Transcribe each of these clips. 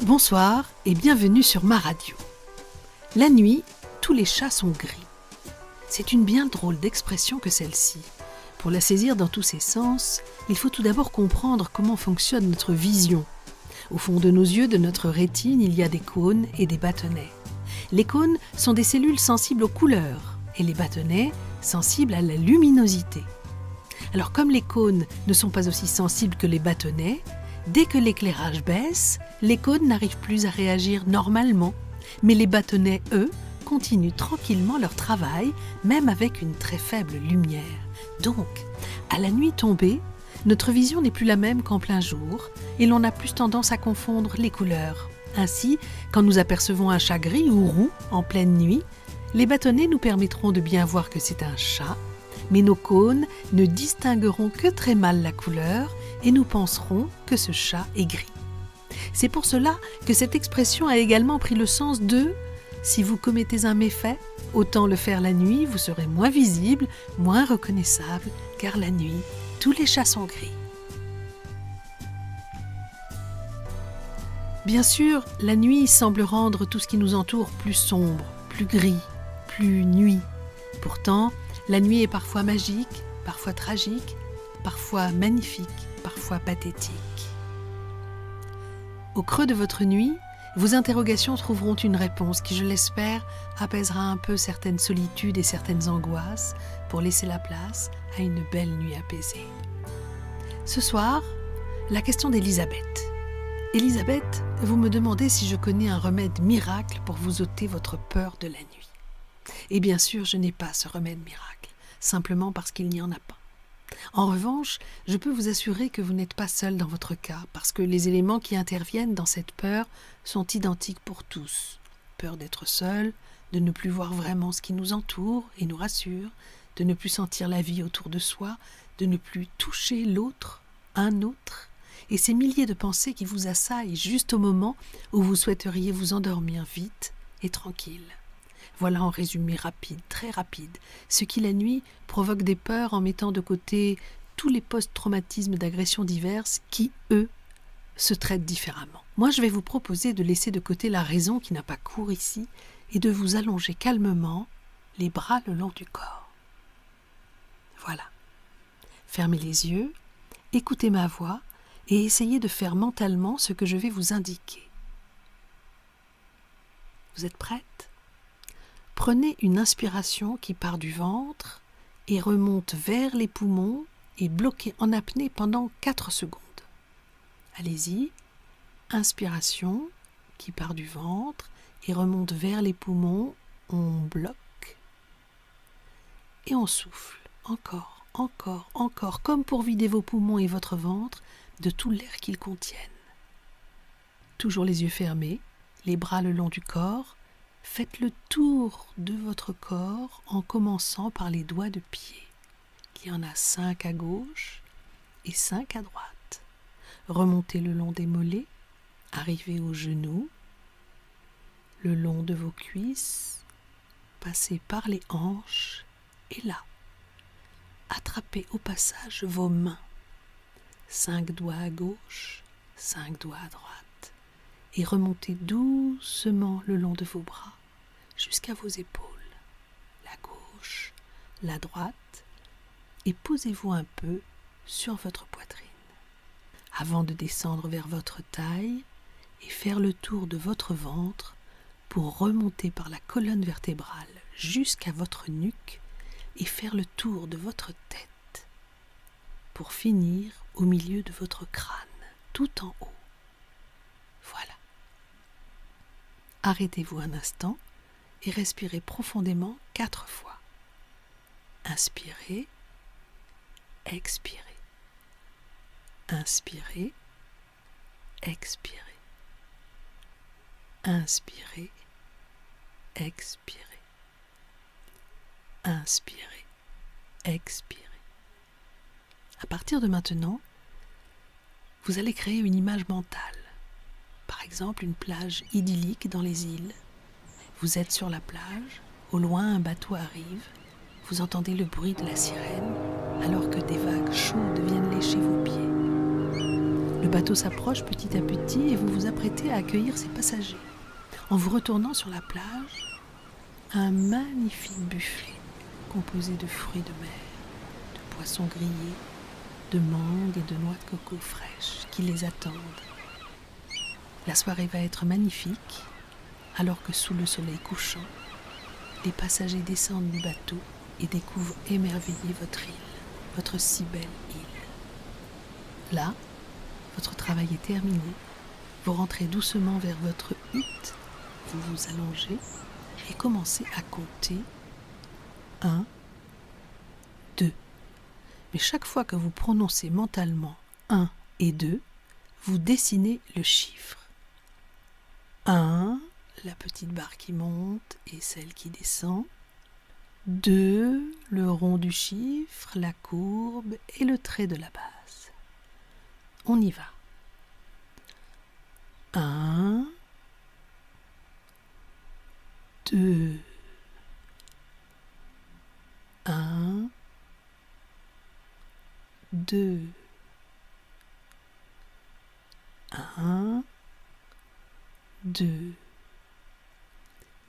Bonsoir et bienvenue sur ma radio. La nuit, tous les chats sont gris. C'est une bien drôle d'expression que celle-ci. Pour la saisir dans tous ses sens, il faut tout d'abord comprendre comment fonctionne notre vision. Au fond de nos yeux, de notre rétine, il y a des cônes et des bâtonnets. Les cônes sont des cellules sensibles aux couleurs et les bâtonnets sensibles à la luminosité. Alors comme les cônes ne sont pas aussi sensibles que les bâtonnets, dès que l'éclairage baisse, les cônes n'arrivent plus à réagir normalement, mais les bâtonnets, eux, continuent tranquillement leur travail, même avec une très faible lumière. Donc, à la nuit tombée, notre vision n'est plus la même qu'en plein jour, et l'on a plus tendance à confondre les couleurs. Ainsi, quand nous apercevons un chat gris ou roux en pleine nuit, les bâtonnets nous permettront de bien voir que c'est un chat, mais nos cônes ne distingueront que très mal la couleur et nous penserons que ce chat est gris. C'est pour cela que cette expression a également pris le sens de « si vous commettez un méfait, autant le faire la nuit, vous serez moins visible, moins reconnaissable, car la nuit, tous les chats sont gris ». Bien sûr, la nuit semble rendre tout ce qui nous entoure plus sombre, plus gris, plus nuit. Pourtant, la nuit est parfois magique, parfois tragique, parfois magnifique, parfois pathétique. Au creux de votre nuit, vos interrogations trouveront une réponse qui, je l'espère, apaisera un peu certaines solitudes et certaines angoisses pour laisser la place à une belle nuit apaisée. Ce soir, la question d'Elisabeth. Elisabeth, vous me demandez si je connais un remède miracle pour vous ôter votre peur de la nuit. Et bien sûr, je n'ai pas ce remède miracle, simplement parce qu'il n'y en a pas. En revanche, je peux vous assurer que vous n'êtes pas seul dans votre cas, parce que les éléments qui interviennent dans cette peur sont identiques pour tous. Peur d'être seul, de ne plus voir vraiment ce qui nous entoure et nous rassure, de ne plus sentir la vie autour de soi, de ne plus toucher l'autre, un autre, et ces milliers de pensées qui vous assaillent juste au moment où vous souhaiteriez vous endormir vite et tranquille. Voilà en résumé rapide, très rapide, ce qui la nuit provoque des peurs en mettant de côté tous les post-traumatismes d'agressions diverses qui, eux, se traitent différemment. Moi, je vais vous proposer de laisser de côté la raison qui n'a pas cours ici et de vous allonger calmement, les bras le long du corps. Voilà. Fermez les yeux, écoutez ma voix et essayez de faire mentalement ce que je vais vous indiquer. Vous êtes prête ? Prenez une inspiration qui part du ventre et remonte vers les poumons et bloquez en apnée pendant 4 secondes. Allez-y, inspiration qui part du ventre et remonte vers les poumons, on bloque et on souffle, encore, encore, encore, comme pour vider vos poumons et votre ventre de tout l'air qu'ils contiennent. Toujours les yeux fermés, les bras le long du corps. Faites le tour de votre corps en commençant par les doigts de pied. Il y en a 5 à gauche et 5 à droite. Remontez le long des mollets, arrivez aux genoux, le long de vos cuisses, passez par les hanches et là, attrapez au passage vos mains. 5 doigts à gauche, 5 doigts à droite. Et remontez doucement le long de vos bras jusqu'à vos épaules, la gauche, la droite, et posez-vous un peu sur votre poitrine. Avant de descendre vers votre taille et faire le tour de votre ventre pour remonter par la colonne vertébrale jusqu'à votre nuque et faire le tour de votre tête pour finir au milieu de votre crâne, tout en haut. Voilà. Arrêtez-vous un instant et respirez profondément 4 fois. Inspirez, expirez. Inspirez, expirez. Inspirez, expirez. Inspirez, expirez. À partir de maintenant, vous allez créer une image mentale. Par exemple, une plage idyllique dans les îles. Vous êtes sur la plage, au loin un bateau arrive, vous entendez le bruit de la sirène alors que des vagues chaudes viennent lécher vos pieds. Le bateau s'approche petit à petit et vous vous apprêtez à accueillir ses passagers. En vous retournant sur la plage, un magnifique buffet composé de fruits de mer, de poissons grillés, de mangues et de noix de coco fraîches qui les attendent. La soirée va être magnifique, alors que sous le soleil couchant, les passagers descendent du bateau et découvrent émerveillés votre île, votre si belle île. Là, votre travail est terminé. Vous rentrez doucement vers votre hutte, vous vous allongez et commencez à compter 1, 2. Mais chaque fois que vous prononcez mentalement 1 et 2, vous dessinez le chiffre. 1, la petite barre qui monte et celle qui descend. 2, le rond du chiffre, la courbe et le trait de la base. On y va. 1, 2, 1, 2, 1, 2.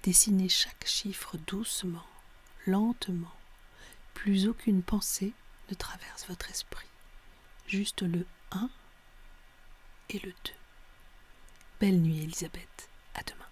Dessinez chaque chiffre doucement, lentement. Plus aucune pensée ne traverse votre esprit. Juste le 1 et le 2. Belle nuit, Elisabeth. À demain.